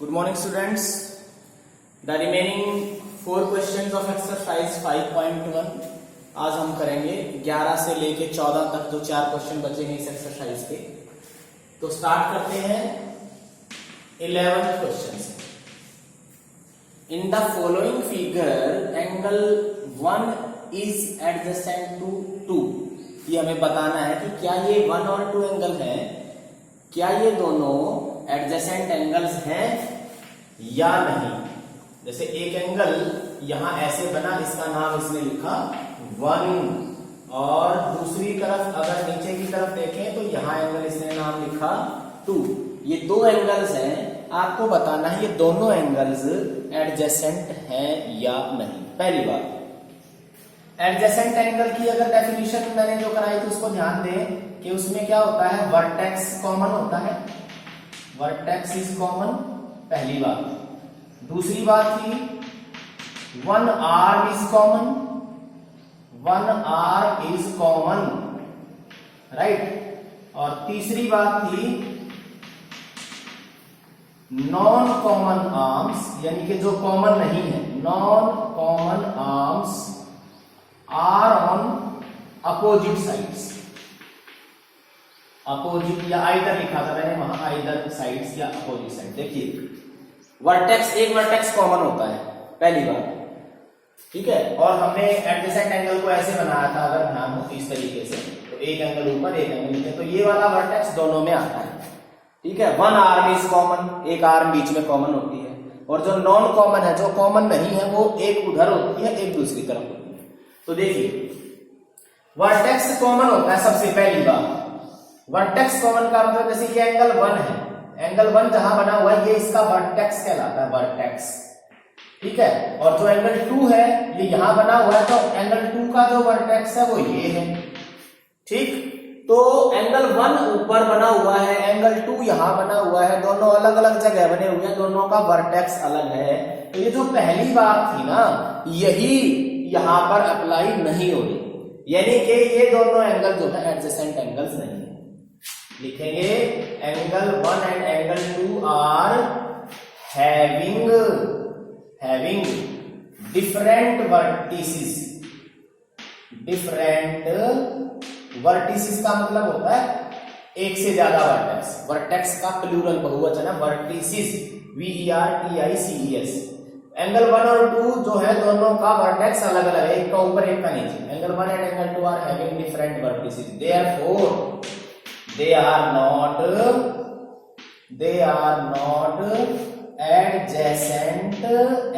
Good morning students. The remaining 4 questions of exercise 5.1 आज हम करेंगे 11 से लेके 14 तक जो 4 क्वेश्चन बचे हैं इस एक्सरसाइज के। तो स्टार्ट करते हैं 11th क्वेश्चन से। In the following figure angle 1 is adjacent to 2। ये हमें बताना है कि क्या ये 1 और 2 एंगल है, क्या ये दोनों एडजेसेंट एंगल्स हैं या नहीं। जैसे एक एंगल यहां ऐसे बना, इसका नाम इसने लिखा 1, और दूसरी तरफ अगर नीचे की तरफ देखें तो यहां एंगल इसने नाम लिखा 2। ये दो एंगल्स हैं, आपको बताना है ये दोनों एंगल्स एडजेसेंट हैं या नहीं। पहली बात, एडजेसेंट एंगल की अगर डेफिनेशन मैंने जो कराई थी उसको ध्यान दें कि उसमें क्या होता है, वर्टेक्स कॉमन होता है, वर्टेक्स इज कॉमन, पहली बात। दूसरी बात थी 1 arm is common, 1 arm is common, right. और तीसरी बात थी नॉन कॉमन आर्म्स, यानी कि जो कॉमन नहीं है, non common arms are on opposite sides. Opposite या आइदर लिखा था मैंने वहां, आइदर साइड्स या अपोजिट साइड। देखिए वर्टेक्स, एक वर्टेक्स कॉमन होता है, पहली बात, ठीक है। और हमने एडजेसेंट एंगल को ऐसे बनाया था, अगर ध्यान हो इस तरीके से, तो एक एंगल ऊपर एक एंगल नीचे, तो ये वाला वर्टेक्स दोनों में आता है, ठीक है। 1 आर्म इज कॉमन, एक आर्म बीच में कॉमन होती है, और जो नॉन कॉमन है, जो कॉमन नहीं है, वो एक उधर होती है एक दूसरी तरफ होती है। तो देखिए वर्टेक्स कॉमन होता है, सबसे पहली बात वर्टेक्स कॉमन का मतलब जैसे ये एंगल 1 है, एंगल 1 जहां बना हुआ है ये इसका वर्टेक्स कहलाता है, वर्टेक्स, ठीक है। और जो एंगल 2 है ये यहां बना हुआ है, तो एंगल 2 का जो वर्टेक्स है वो ये है, ठीक। तो एंगल 1 ऊपर बना हुआ है, एंगल 2 यहां बना हुआ है, दोनों अलग अलग जगह बने हुए हैं, दोनों का वर्टेक्स अलग है। तो ये जो पहली बात थी ना, यही यहां पर अप्लाई नहीं हो रही, यानी कि ये दोनों एंगल जो है एडजेसेंट एंगल्स नहीं है। लिखेंगे angle 1 and angle 2 are having different vertices. Different vertices का मतलब होता है एक से ज्यादा वर्टेक्स, वर्टेक्स का प्लूरल बहुवचन है वर्टिसेस, VERTICES। एंगल 1 और 2 जो है दोनों का वर्टेक्स अलग अलग है, एक का ऊपर एक का नीचे। Angle 1 and angle 2 are having different vertices, therefore they are not adjacent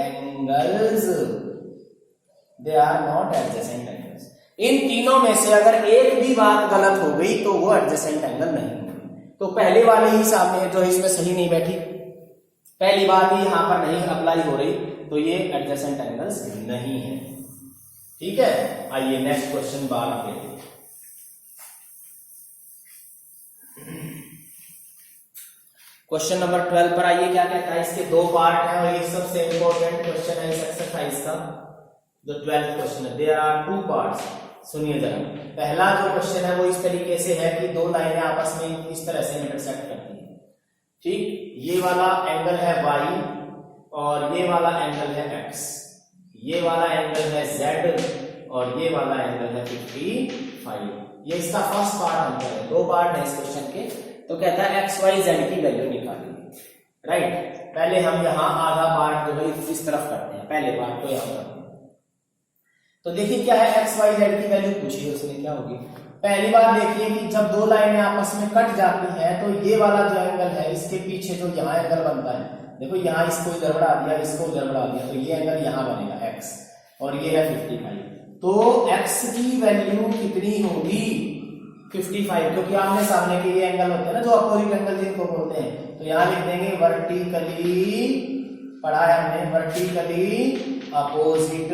angles, they are not adjacent angles। इन तीनों में से अगर एक भी बात गलत हो गई तो वो एडजेसेंट एंगल नहीं है। तो पहले वाले ही हिसाब में जो इसमें सही नहीं बैठी, पहली बात ही यहां पर नहीं अप्लाई हो रही, तो ये एडजेसेंट एंगल्स नहीं है, ठीक है। आइए नेक्स्ट क्वेश्चन बात करें। क्वेश्चन नंबर 12 पर आइए, क्या कहता है। इसके 2 पार्ट हैं और ये सबसे इंपॉर्टेंट क्वेश्चन है इस एक्सरसाइज का, जो 12th क्वेश्चन है। देयर आर 2 पार्ट्स, सुनिए जरा। पहला जो क्वेश्चन है वो इस तरीके से है कि दो लाइनें आपस में इस तरह से इंटरसेक्ट करती हैं, ठीक। ये वाला एंगल है y और ये वाला एंगल है x, ये वाला एंगल है z और ये वाला एंगल है 55। ये इसका फर्स्ट पार्ट आंसर है, 2 पार्ट है इस क्वेश्चन के। तो कहता है x y z की वैल्यू निकालिए, राइट। पहले हम यहां आधा पार्ट जो है इस तरफ करते हैं, पहले पार्ट को यहां करते हैं। तो देखिए क्या है, x y z की वैल्यू पूछी है उसने, क्या होगी। पहली बार देखिए कि जब दो लाइनें आपस में कट जाती हैं तो ये वाला जो एंगल है इसके पीछे जो यहाँ एंगल बनता है, देखो यहाँ इसको इधर बढ़ा दिया, इसको इधर बढ़ा दिया, तो ये एंगल यहाँ बनेगा x, और ये है 55। तो x की वैल्यू कितनी होगी, 55, क्योंकि आमने सामने के ये एंगल होते हैं ना जो अपोजिट एंगल जिनको बोलते हैं। तो यहां लिख देंगे वर्टिकली, पढ़ा है हमने, वर्टिकली अपोजिट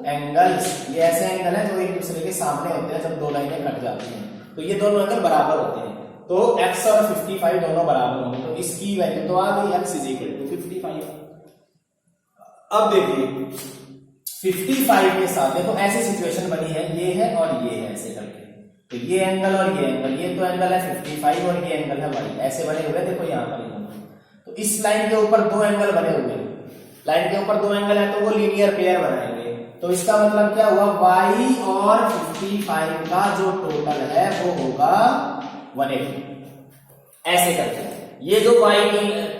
एंगल्स। ये ऐसे एंगल है जो एक दूसरे के सामने होते हैं जब दो लाइनें कट जाती हैं, तो ये दोनों एंगल बराबर होते हैं। तो x और 55 दोनों बराबर होंगे, तो इसकी वैल्यू तो आ गई, x इज इक्वल टू 55। अब देखिए 55 के साथ देखो ऐसी सिचुएशन बनी है, ये है और ये है ऐसे करके, तो ये एंगल और ये एंगल, ये तो एंगल है 55 और ये एंगल है y, ऐसे बने हुए देखो यहाँ पर। तो इस लाइन के ऊपर दो एंगल बने हुए हैं, लाइन के ऊपर दो एंगल है तो वो लीनियर पेयर बनाएंगे। तो इसका मतलब क्या हुआ, y और 55 का जो टोटल है वो होगा 180। ऐसे करते हैं, ये जो y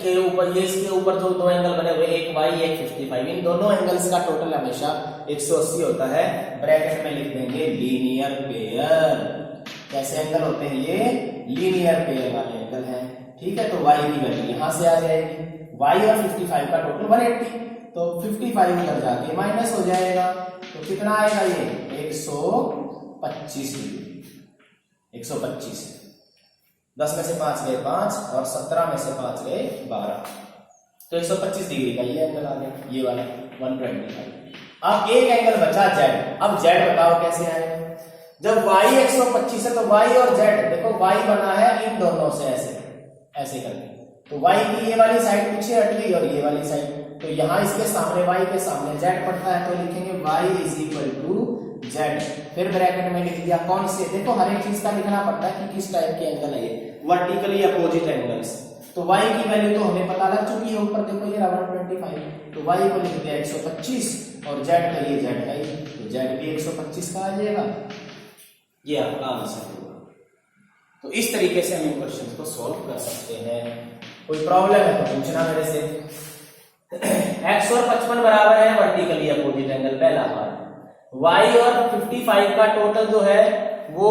के ऊपर, ये इसके ऊपर जो दो एंगल बने हुए, एक y एक 55, इन दोनों एंगल्स का टोटल हमेशा 180 होता है। ब्रैकेट में लिख देंगे लीनियर पेयर। कैसे एंगल होते हैं ये, लीनियर पेयर वाले एंगल हैं। ठीक है, तो y की वैल्यू यहां से आ जाएगी, y और 55 का टोटल 180, तो 55 उधर जाके माइनस हो जाएगा, तो कितना आएगा ये 125 डिग्री। 125, 10 में से 5 गए 5 और 17 में से 5 गए 12, तो 125 डिग्री का ये एंगल आ गया, ये वाला 125। अब एक एंगल बचा z। अब z बताओ कैसे आएगा, जब y 125 है तो y और z, देखो y बना है इन दोनों से ऐसे ऐसे करके, तो y की ये वाली साइड पीछे हट गई और ये वाली साइड, तो यहां इसके सामने y के सामने z पड़ता है, तो लिखेंगे y is equal to z। फिर ब्रैकेट में लिख दिया कौन से, देखो हर एक चीज का लिखना पड़ता है कि किस टाइप के एंगल है ये, वर्टिकली अपोजिट एंगल्स। तो y की वैल्यू तो हमें पता लग चुकी है, ऊपर देखो ये 125, तो y को लिख दिया 125 और z का ये z का ही, तो z भी 125 का आ जाएगा। ये आपका आंसर होगा। तो इस तरीके से हम इन क्वेश्चन को सॉल्व कर सकते हैं। कोई प्रॉब्लम है तो पूछना मेरे से। x और 55 बराबर है वर्टिकली अपोजिट एंगल, पहला पार्ट। y और 55 का टोटल जो है वो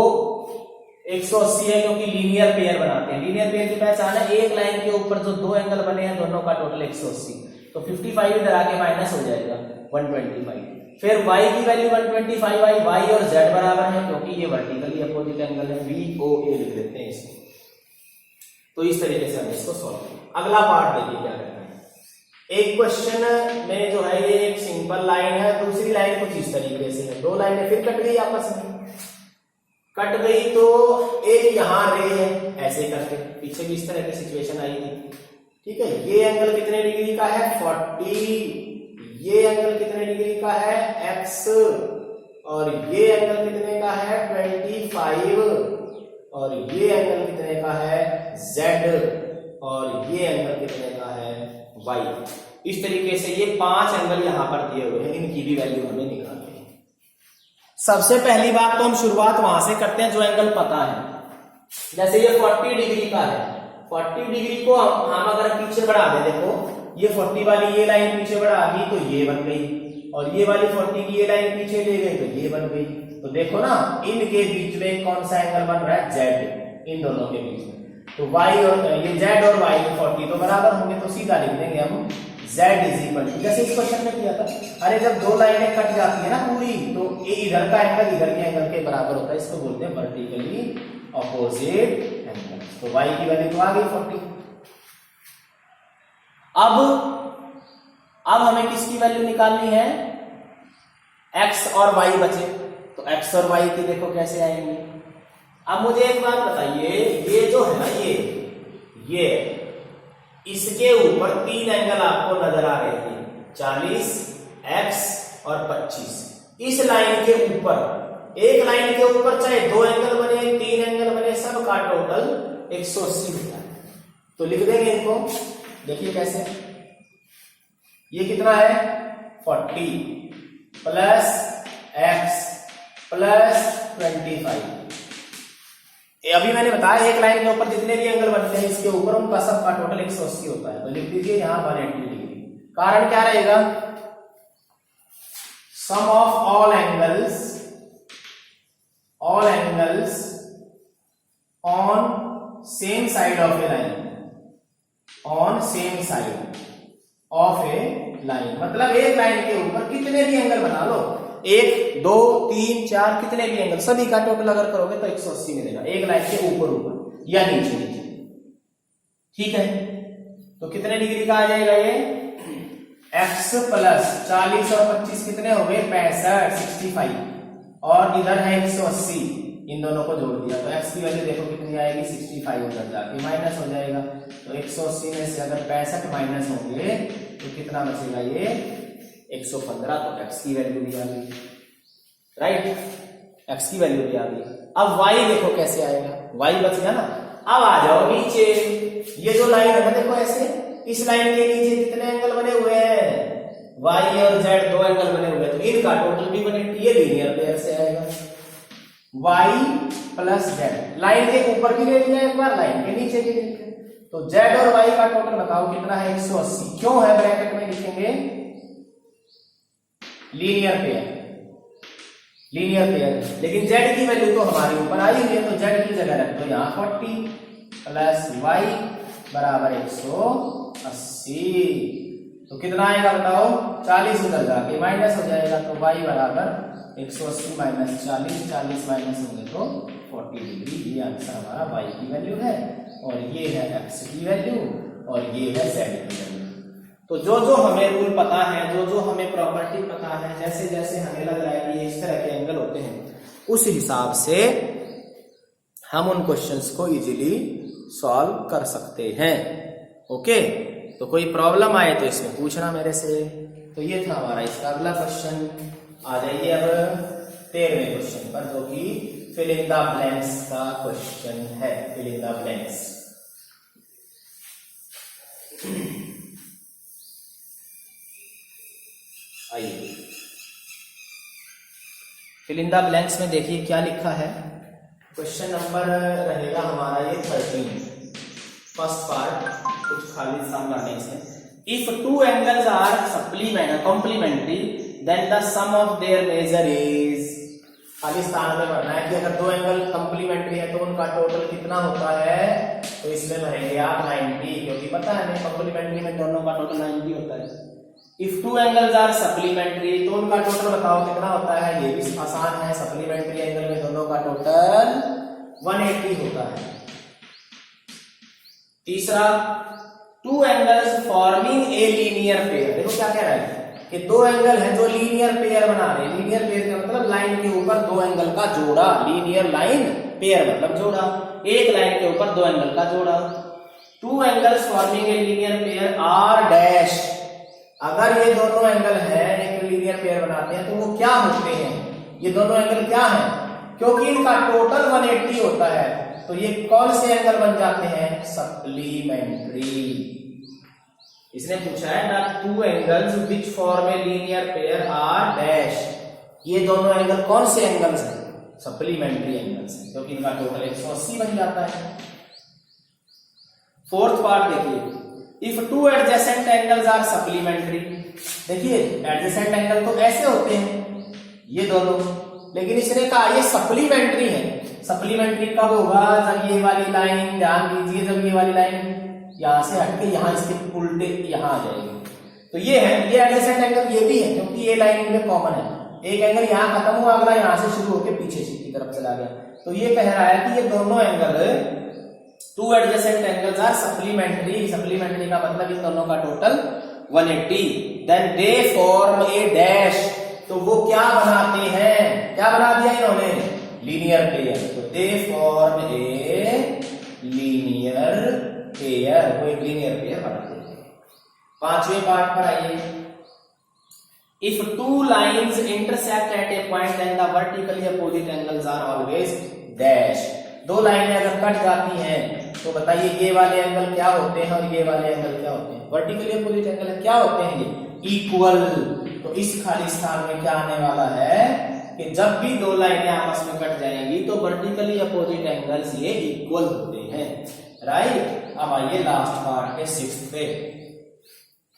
180 है, क्योंकि लीनियर पेयर बनाते हैं। लीनियर पेयर की पहचान है, एक लाइन के ऊपर जो दो एंगल बने हैं दोनों का टोटल 180, तो 55 इधर आके माइनस हो जाएगा 125। फिर y की वैल्यू 125 आई, y और z बराबर है क्योंकि ये वर्टिकली अपोजिट एंगल है, VOA लिख देते हैं इसको। तो इस तरीके से हम इसको सॉल्व करें। अगला पार्ट देखिए क्या करना है। एक क्वेश्चन में जो है ये एक सिंपल लाइन है, दूसरी लाइन कुछ इस तरीके से है, दो लाइनें फिर कट गई आपस में, कट गई तो एक यहां रे है, ऐसे करके पीछे भी इस तरह की सिचुएशन आई थी। ठीक है, ये एंगल कितने डिग्री का है 40, ये एंगल कितने डिग्री का है x, और ये एंगल कितने का है 25, और ये एंगल कितने का है z, और ये एंगल कितने का है y। इस तरीके से ये 5 एंगल यहां पर दिए हुए हैं, इनकी भी वैल्यू हमें निकालनी है। सबसे पहली बात तो हम शुरुआत वहां से करते हैं जो एंगल पता है। जैसे ये 40 डिग्री का है, 40 डिग्री को हम अगर पीछे बढ़ा दे, देखो ये 40 वाली ये लाइन पीछे बढ़ा दी तो ये बन गई, और ये वाली 40 की ये लाइन पीछे ले गई तो ये बन गई। तो देखो ना इनके बीच में कौन सा एंगल बन रहा है z, इन दोनों के बीच में। तो y और ये z और y 40 तो बराबर होंगे, तो सीधा लिख देंगे हम z इज इक्वल टू, जैसे इस क्वेश्चन में किया था। अरे जब दो लाइनें कट जाती है ना पूरी, तो ये इधर का एंगल इधर के एंगल के बराबर होता है, इसको बोलते हैं वर्टिकली अपोजिट एंगल। तो y की वैल्यू तो आ गई 40। अब हमें किसकी वैल्यू निकालनी है, x और y बचे, तो x और y की देखो कैसे आएंगे। अब मुझे एक बात बताइए, ये जो है ना ये इसके ऊपर 3 एंगल आपको नजर आ रहे थे, 40, x और 25। इस लाइन के ऊपर, एक लाइन के ऊपर चाहे 2 एंगल बने 3 एंगल बने, सब का टोटल 180 होता है। तो लिख देंगे इनको, देखिए कैसे, ये कितना है 40 प्लस x प्लस 25। अभी मैंने बताया एक लाइन के ऊपर जितने भी एंगल बनते हैं इसके ऊपर उनका सबका टोटल 180 होता है, तो लिख दीजिए यहां 180 डिग्री। कारण क्या रहेगा, sum of all angles on same side of a line, on same side of a line, मतलब एक लाइन के ऊपर कितने भी एंगल बना लो, 1 2 3 4 कितने भी एंगल, सभी का टोटल अगर करोगे तो 180 मिलेगा, एक लाइन के ऊपर या नीचे नीचे। ठीक है, तो कितने डिग्री का आ जाएगा ये, x प्लस 40 और 25 कितने हो गए 65, 65, और इधर है 180, इन दोनों को जोड़ दिया तो x की वैल्यू देखो कितनी आएगी 65, उधर जाके माइनस हो जाएगा, तो 180 में से अगर 65 माइनस होंगे तो कितना बचेगा ये 115, तो x की वैल्यू भी आ गई, राइट, x की वैल्यू भी आ गई। अब y देखो कैसे आएगा, y बच गया ना। अब आ जाओ नीचे, ये जो लाइन है देखो ऐसे, इस लाइन के नीचे कितने एंगल बने हुए हैं, y और z दो एंगल बने हुए हैं, तो इनका टोटल भी 180, ये लीनियर पेयर से आएगा। y प्लस z, लाइन के ऊपर भी ले लिया एक बार, लाइन के नीचे भी ले लिया, तो z और y का टोटल बताओ कितना है, 180। क्यों है ब्रैकेट में लिखेंगे लीनियर पेयर, लीनियर पेयर, लेकिन z की वैल्यू तो हमारी ऊपर आई हुई है, तो z की जगह रख दो यहाँ 40 प्लस y बराबर 180, तो कितना आएगा बताओ, 40 उधर जाके माइनस हो जाएगा, तो y बराबर 180 माइनस 40, 40 माइनस होंगे तो 40 डिग्री। ये आंसर हमारा y की वैल्यू है, और ये है x की वैल्यू, और ये है z की वैल्यू। तो जो जो हमें रूल पता है, जो जो हमें प्रॉपर्टी पता है, जैसे जैसे हमें लग रहा है कि ये इस तरह के एंगल होते हैं, उस हिसाब से हम उन क्वेश्चंस को इजीली सॉल्व कर सकते हैं। ओके, तो कोई प्रॉब्लम आए तो इसमें पूछना मेरे से। तो ये था हमारा इसका अगला क्वेश्चन। आ जाइए अब 13वें क्वेश्चन पर, जो कि फिल इन द ब्लैंक्स का क्वेश्चन है। फिल इन द ब्लैंक्स, आइए फिल इन द ब्लैंक्स में देखिए क्या लिखा है। क्वेश्चन नंबर रहेगा हमारा ये 13, फर्स्ट पार्ट, कुछ खाली सम लाने इसमें। If two angles are complementary then the sum of their measure is, खाली स्थान में भरना है कि अगर दो एंगल कॉम्प्लीमेंट्री है तो उनका टोटल कितना होता है, तो इसमें भरेंगे आप 90, क्योंकि पता है हमें कॉम्प्लीमेंट्री में दोनों का टोटल 90 होता है। If two angles are supplementary, तो उनका टोटल बताओ कितना होता है, ये भी आसान है, सप्लीमेंट्री एंगल में दोनों का टोटल 180 होता है। तीसरा, to angles forming a linear pair, देखो क्या कह रहा है कि दो एंगल हैं जो लीनियर पेयर बना रहे हैं। लीनियर पेयर का मतलब लाइन के ऊपर दो एंगल का जोड़ा, लीनियर लाइन पेयर मतलब जोड़ा, एक लाइन के ऊपर दो एंगल का जोड़ा। Two angles forming a linear pair are dash, अगर ये दोनों एंगल है एक लीनियर पेयर बनाते हैं तो वो क्या होते हैं, ये दोनों एंगल क्या है, क्योंकि इनका टोटल 180 होता है, तो ये कौन से एंगल बन जाते हैं, सप्लीमेंट्री। इसने पूछा है ना, two angles which form a linear pair are dash, ये दोनों एंगल कौन से एंगल्स हैं, सप्लीमेंट्री एंगल्स हैं, क्योंकि इनका टोटल 180 बन जाता है। फोर्थ पार्ट देखिए, if two adjacent angles are supplementary, देखिए एडजेसेंट एंगल तो ऐसे होते हैं ये दोनों, लेकिन इसने कहा ये सप्लीमेंट्री है। सप्लीमेंट्री कब होगा, जब ये वाली लाइन, ध्यान दीजिए, जब ये वाली लाइन यहां से हटके यहां इसके उल्टे यहां आ जाएगी, तो ये है, ये एडजेसेंट एंगल ये भी है, क्योंकि ये लाइन में कॉमन है, एक एंगल यहां खत्म हुआ, अगला यहां से शुरू होकर पीछे की तरफ चला गया, तो ये कह रहा है कि ये दोनों angle, two adjacent angles are supplementary, supplementary का मतलब इन दोनों का total 180, then they form a dash, तो वो क्या बनाते हैं, क्या बना दिया इन्होंने, लीनियर पेयर, तो दे फॉर्म ए लीनियर पेयर, वो एक लीनियर पेयर बनाते हैं। पांचवें पार्ट पर आइए, if two lines intersect at a point then the vertically opposite angles are always dash, दो लाइनें अगर कट जाती हैं तो बताइए ये वाले एंगल क्या होते हैं और ये वाले एंगल क्या होते हैं, वर्टिकली अपोजिट एंगल क्या होते हैं, ये इक्वल। तो इस खाली स्थान में क्या आने वाला है कि जब भी दो लाइनें आपस में कट जाएंगी तो वर्टिकली अपोजिट एंगल्स ये इक्वल होते हैं, राइट। अब आइए लास्ट पार्ट के 6th पे,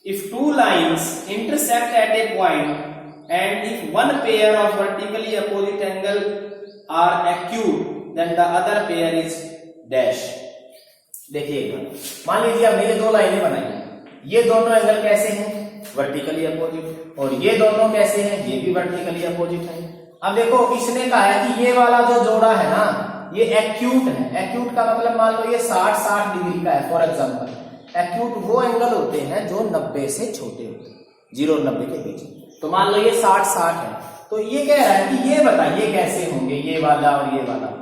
if two lines intersect at a point and if one pair of vertically opposite angle are acute then the other pair is dash. देखिएगा, मान लीजिए हमने ये दो लाइनें बनाई, ये दोनों एंगल कैसे हैं, वर्टिकली अपोजिट, और ये दोनों कैसे हैं, ये भी वर्टिकली अपोजिट है। अब देखो इसने कहा है कि ये वाला जो जोड़ा है ना, ये एक्यूट है। एक्यूट का मतलब मान लो ये 60-60 डिग्री का है, फॉर एग्जांपल। एक्यूट वो एंगल होते हैं जो 90 से छोटे होते हैं, 0 और 90 के बीच, तो मान लो ये 60-60 है, तो ये कह रहा है कि ये बताइए कैसे होंगे, ये वाला और ये वाला।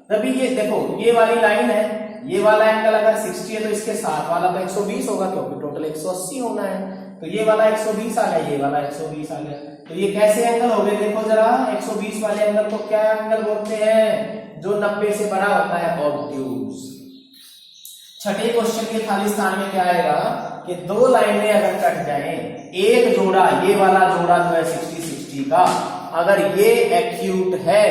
तभी ये देखो, ये वाली लाइन है, ये वाला एंगल अगर 60 है तो इसके साथ वाला तो 120 होगा, क्योंकि टोटल 180 होना है, तो ये वाला 120 आ गया, ये वाला 120 आ गया, तो ये कैसे एंगल हो गए, देखो जरा, 120 वाले एंगल को क्या एंगल बोलते हैं, जो 90 से बड़ा होता है, ऑब्ट्यूज। छठे क्वेश्चन के खाली स्थान में क्या आएगा कि दो लाइनें अगर कट जाएं, एक जोड़ा ये वाला जोड़ा जो है 60-60 का, अगर ये एक्यूट है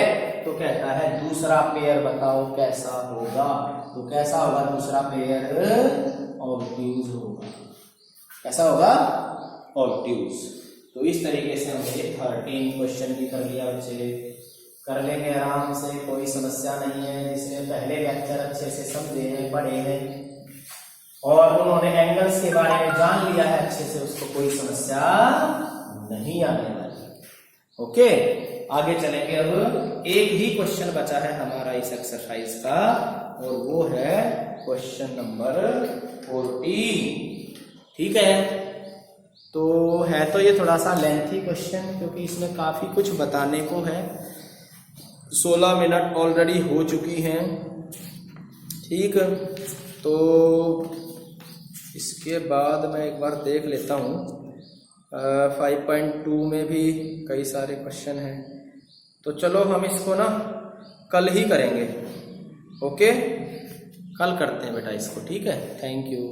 तो कहता है दूसरा पेयर बताओ कैसा होगा। तो कैसा होगा दूसरा पेयर? ऑब्ट्यूज होगा। कैसा होगा? ऑब्ट्यूज। तो इस तरीके से हमने 13 क्वेश्चन भी कर लिया बच्चे, कर लेंगे आराम से, कोई समस्या नहीं है। जिसने पहले लेक्चर अच्छे से समझे हैं, पढ़े हैं और उन्होंने एंगल्स के बारे में जान लिया है अच्छे से, उसको कोई समस्या नहीं आने वाली। ओके, आगे चलेंगे। अब एक ही क्वेश्चन बचा है हमारा इस एक्सरसाइज का और वो है क्वेश्चन नंबर 14। ठीक है, तो है तो ये थोड़ा सा लेंथी क्वेश्चन क्योंकि इसमें काफी कुछ बताने को है। 16 मिनट ऑलरेडी हो चुकी हैं। ठीक, तो इसके बाद मैं एक बार देख लेता हूँ। 5.2 में भी कई सारे क्वेश्चन हैं, तो चलो हम इसको ना कल ही करेंगे। ओके, कल करते हैं बेटा इसको। ठीक है, थैंक यू।